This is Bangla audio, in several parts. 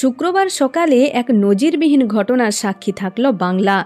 শুক্রবার সকালে এক নজিরবিহীন ঘটনার সাক্ষী থাকল বাংলা।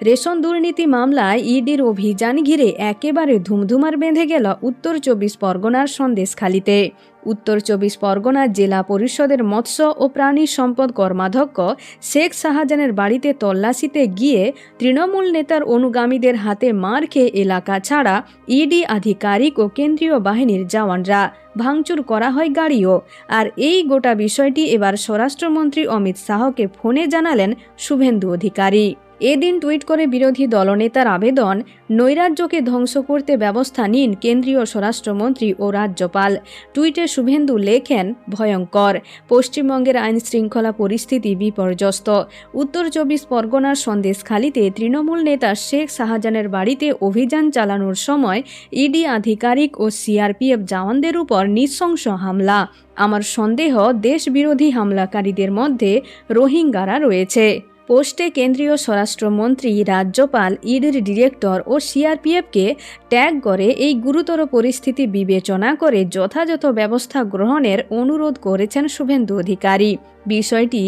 রেশন দুর্নীতি মামলায় ইডির অভিযান ঘিরে একেবারে ধুমধুমার বেঁধে গেল উত্তর 24 পরগনার সন্দেশখালীতে। উত্তর 24 পরগনা জেলা পরিষদের মৎস্য ও প্রাণী সম্পদ কর্মাধ্যক্ষ শেখ শাহজাহানের বাড়িতে তল্লাশিতে গিয়ে তৃণমূল নেতার অনুগামীদের হাতে মার খেয়ে এলাকা ছাড়া ইডি আধিকারিক ও কেন্দ্রীয় বাহিনীর জওয়ানরা। ভাঙচুর করা হয় গাড়িও। আর এই গোটা বিষয়টি এবার স্বরাষ্ট্রমন্ত্রী অমিত শাহকে ফোনে জানালেন শুভেন্দু অধিকারী। এদিন টুইট করে বিরোধী দলনেতার আবেদন, নৈরাজ্যকে ধ্বংস করতে ব্যবস্থা নিন কেন্দ্রীয় স্বরাষ্ট্রমন্ত্রী ও রাজ্যপাল। টুইটে শুভেন্দু লেখেন, ভয়ঙ্কর, পশ্চিমবঙ্গের আইন শৃঙ্খলা পরিস্থিতি বিপর্যস্ত। উত্তর 24 পরগনার সন্দেশখালীতে তৃণমূল নেতা শেখ শাহজাহানের বাড়িতে অভিযান চালানোর সময় ইডি আধিকারিক ও সিআরপিএফ জওয়ানদের উপর নৃশংস হামলা। আমার সন্দেহ, দেশবিরোধী হামলাকারীদের মধ্যে রোহিঙ্গারা রয়েছে। পোস্টে কেন্দ্রীয় স্বরাষ্ট্রমন্ত্রী, রাজ্যপাল, ইডির ডিরেক্টর ও সিআরপিএফকে ট্যাগ করে এই গুরুতর পরিস্থিতি বিবেচনা করে যথাযথ ব্যবস্থা গ্রহণের অনুরোধ করেছেন শুভেন্দু অধিকারী। বিষয়টি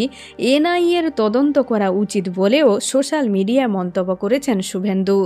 এনআইএর তদন্ত করা উচিত বলেও সোশ্যাল মিডিয়ায় মন্তব্য করেছেন শুভেন্দু।